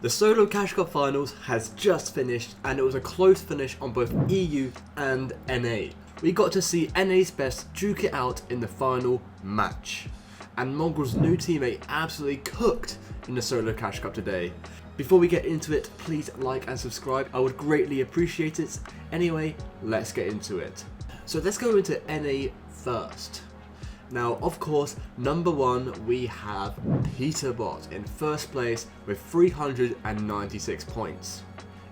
The Solo Cash Cup Finals has just finished, and it was a close finish on both EU and NA. We got to see NA's best duke it out in the final match, and Mongraal's new teammate absolutely cooked in the Solo Cash Cup today. Before we get into it, please like and subscribe, I would greatly appreciate it. Anyway, let's get into it. So let's go into NA first. Now, of course, number one, we have Peterbot in first place with 396 points.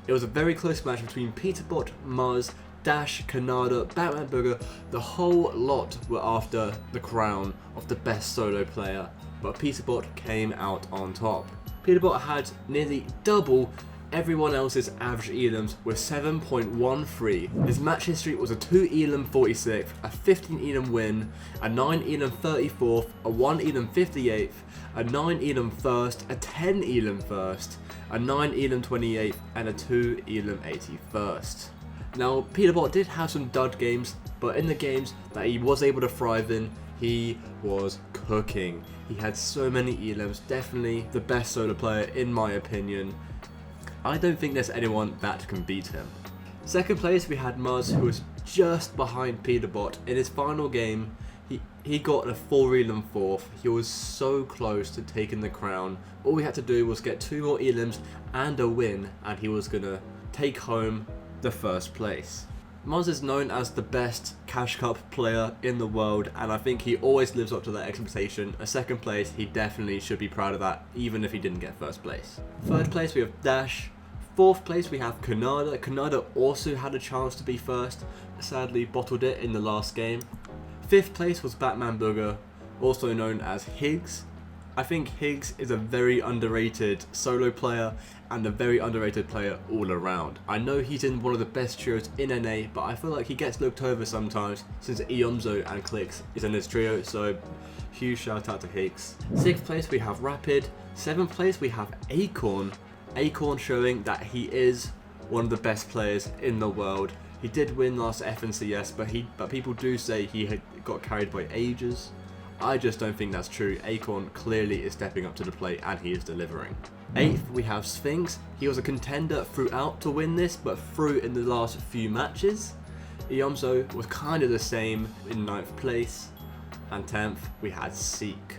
It was a very close match between Peterbot, Muzz, Dash, Canada, Batman Booger. The whole lot were after the crown of the best solo player, but Peterbot came out on top. Peterbot had nearly double everyone else's average elims with 7.13. His match history was a 2 elim 46th, a 15 elim win, a 9 elim 34th, a 1 elim 58th, a 9 elim 1st, a 10 elim 1st, a 9 elim 28th, and a 2 elim 81st. Now, Peterbot did have some dud games, but in the games that he was able to thrive in, he was cooking. He had so many elims, definitely the best solo player in my opinion. I don't think there's anyone that can beat him. Second place we had Muzz, who was just behind Peterbot. In his final game, he got a 4 elim 4th. He was so close to taking the crown. All we had to do was get 2 more elims and a win, and he was gonna take home the first place. Muzz is known as the best Cash Cup player in the world, and I think he always lives up to that expectation. A second place, he definitely should be proud of that, even if he didn't get first place. Third place we have Dash. Fourth place we have Canada. Canada also had a chance to be first, sadly bottled it in the last game. Fifth place was Batman Booger, also known as hris. I think hris is a very underrated solo player and a very underrated player all around. I know he's in one of the best trios in NA, but I feel like he gets looked over sometimes since eomzo and clix is in his trio, so huge shout out to hris. Sixth place we have Rapid. Seventh place we have Acorn. Acorn showing that he is one of the best players in the world. He did win last FNCS, but people do say he had got carried by ages. I just don't think that's true. Acorn clearly is stepping up to the plate and he is delivering. Eighth, we have Sphinx. He was a contender throughout to win this, but through in the last few matches. eomzo was kind of the same in 9th place. And 10th, we had Seek.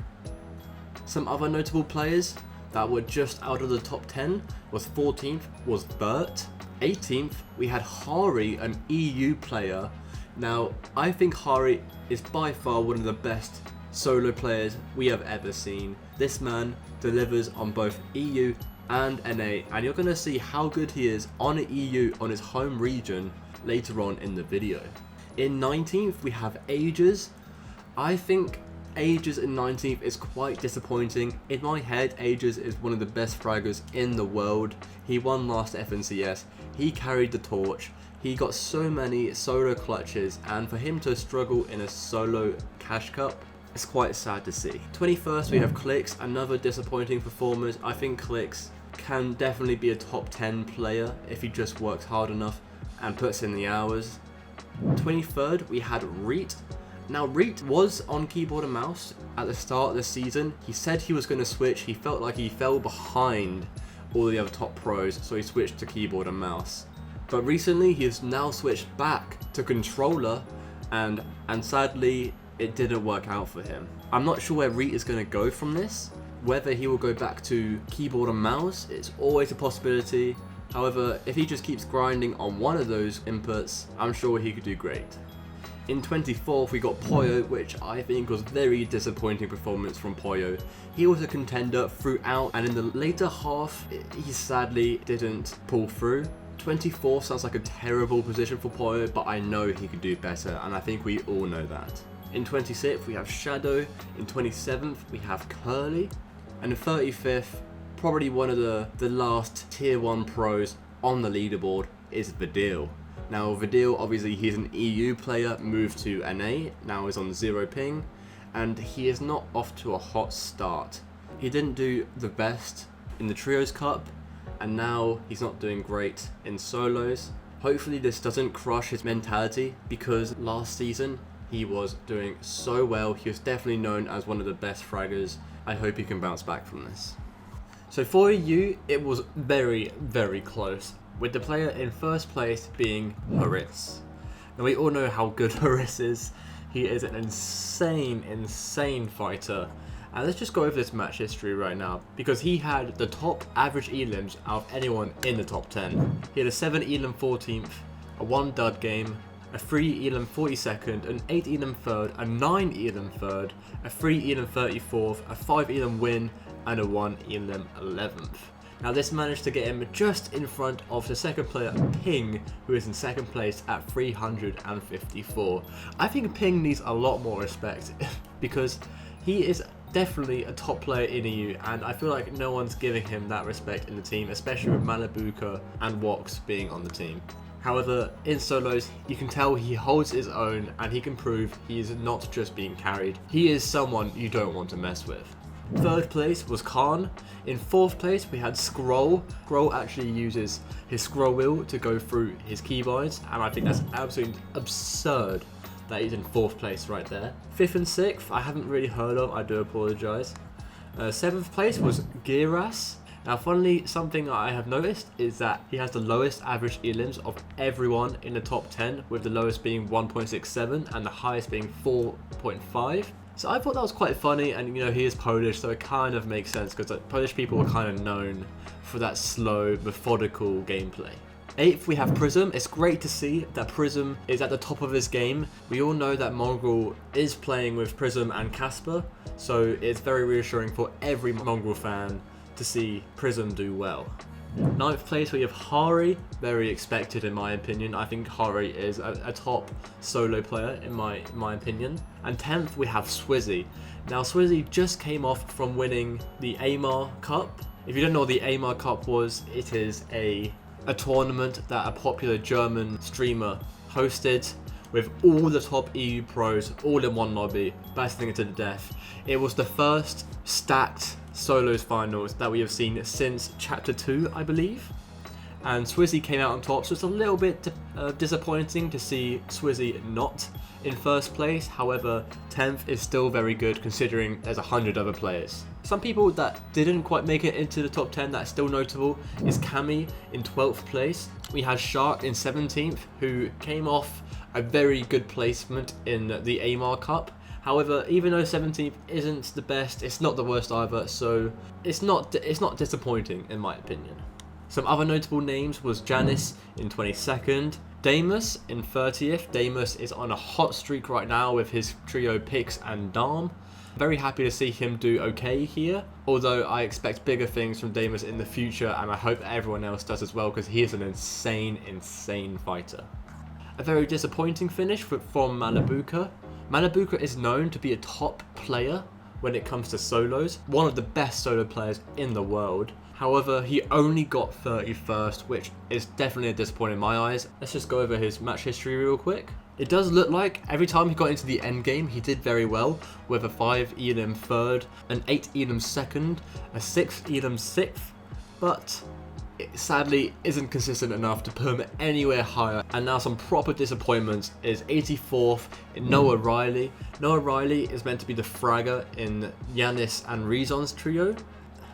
Some other notable players that were just out of the top 10 was 14th was Bert. 18th, we had Hari, an EU player. Now, I think Hari is by far one of the best solo players we have ever seen. This man delivers on both EU and NA, and you're going to see how good he is on EU on his home region later on in the video. In 19th, we have Ages. I think Ages in 19th is quite disappointing. In my head, Ages is one of the best fraggers in the world. He won last FNCS, he carried the torch, he got so many solo clutches, and for him to struggle in a solo Cash Cup, it's quite sad to see. 21st we have clix, another disappointing performance. I think clix can definitely be a top 10 player if he just works hard enough and puts in the hours. 23rd we had Reet. Now, Reet was on keyboard and mouse at the start of the season. He said he was going to switch. He felt like he fell behind all the other top pros, so he switched to keyboard and mouse. But recently, he has now switched back to controller, and sadly, it didn't work out for him. I'm not sure where Reet is going to go from this. Whether he will go back to keyboard and mouse, it's always a possibility. However, if he just keeps grinding on one of those inputs, I'm sure he could do great. In 24th we got Pollo, which I think was very disappointing performance from Pollo. He was a contender throughout, and in the later half he sadly didn't pull through. 24th sounds like a terrible position for Pollo, but I know he could do better, and I think we all know that. In 26th we have Shadow. In 27th we have Curly. And in 35th, probably one of the last tier 1 pros on the leaderboard is Vidil. Now, Vidil, obviously he's an EU player, moved to NA, now is on 0 ping, and he is not off to a hot start. He didn't do the best in the Trios Cup, and now he's not doing great in solos. Hopefully this doesn't crush his mentality, because last season he was doing so well. He was definitely known as one of the best fraggers. I hope he can bounce back from this. So for EU, it was very, very close, with the player in first place being Hris. Now we all know how good Hris is. He is an insane, insane fighter. And let's just go over this match history right now, because he had the top average elims out of anyone in the top 10. He had a 7 elim 14th, a 1 dud game, a 3 elim 42nd, an 8 elim 3rd, a 9 elim 3rd, a 3 elim 34th, a 5 elim win, and a 1 elim 11th. Now this managed to get him just in front of the second player, Ping, who is in second place at 354. I think Ping needs a lot more respect because he is definitely a top player in EU, and I feel like no one's giving him that respect in the team, especially with Malibuca and Wox being on the team. However, in solos, you can tell he holds his own and he can prove he is not just being carried. He is someone you don't want to mess with. Third place was Khan. In fourth place we had Scroll. Scroll actually uses his scroll wheel to go through his keybinds, and I think that's absolutely absurd that he's in fourth place right there. Fifth and sixth I haven't really heard of, I do apologise. Seventh place was Giras. Now funnily, something I have noticed is that he has the lowest average elims of everyone in the top 10, with the lowest being 1.67 and the highest being 4.5. So I thought that was quite funny, and you know, he is Polish, so it kind of makes sense because like, Polish people are kind of known for that slow, methodical gameplay. Eighth, we have Prism. It's great to see that Prism is at the top of his game. We all know that Mongraal is playing with Prism and Casper, so it's very reassuring for every Mongraal fan to see Prism do well. Ninth place we have Hari, very expected in my opinion. I think Hari is a top solo player in my opinion. And 10th we have Swizzy. Now Swizzy just came off from winning the AMAR Cup. If you don't know what the AMAR Cup was, it is a tournament that a popular German streamer hosted with all the top EU pros all in one lobby, battling it to the death. It was the first stacked solos finals that we have seen since chapter 2, I believe, and Swizzy came out on top, so it's a little bit disappointing to see Swizzy not in first place. However, 10th is still very good considering there's 100 other players. Some people that didn't quite make it into the top 10 that's still notable is Cammy in 12th place. We had Shark in 17th, who came off a very good placement in the AMAR Cup. However, even though 17th isn't the best, it's not the worst either, so it's not disappointing in my opinion. Some other notable names was Janice in 22nd, Damus in 30th. Damus is on a hot streak right now with his trio Pix and Dom. Very happy to see him do okay here, although I expect bigger things from Damus in the future, and I hope everyone else does as well because he is an insane, insane fighter. A very disappointing finish from Malibuca. Malibuca is known to be a top player when it comes to solos, one of the best solo players in the world. However, he only got 31st, which is definitely a disappointment in my eyes. Let's just go over his match history real quick. It does look like every time he got into the end game, he did very well, with a 5 elim 3rd, an 8 elim 2nd, a 6 elim 6th, but it sadly isn't consistent enough to put him anywhere higher. And now some proper disappointments is 84th in Noah Riley. Noah Riley is meant to be the fragger in Yanis and Rezon's trio,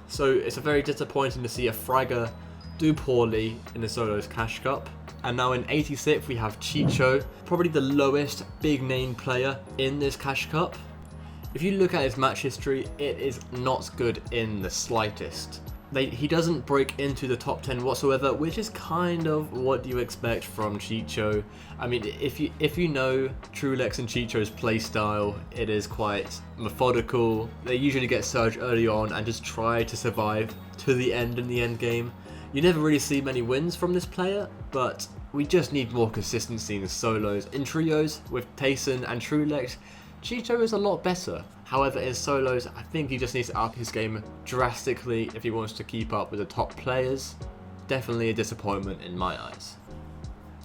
so it's a very disappointing to see a fragger do poorly in the solos cash cup. And now in 86th we have Chicho, probably the lowest big name player in this cash cup. If you look at his match history, it is not good in the slightest. He doesn't break into the top 10 whatsoever, which is kind of what you expect from Chicho. I mean, if you know Trulex and Chicho's playstyle, it is quite methodical. They usually get surge early on and just try to survive to the end in the end game. You never really see many wins from this player, but we just need more consistency in solos. In trios with Tayson and Trulex, Chicho is a lot better. However, in solos, I think he just needs to up his game drastically if he wants to keep up with the top players. Definitely a disappointment in my eyes.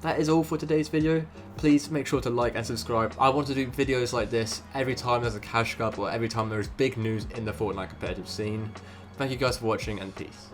That is all for today's video. Please make sure to like and subscribe. I want to do videos like this every time there's a cash cup or every time there is big news in the Fortnite competitive scene. Thank you guys for watching, and peace.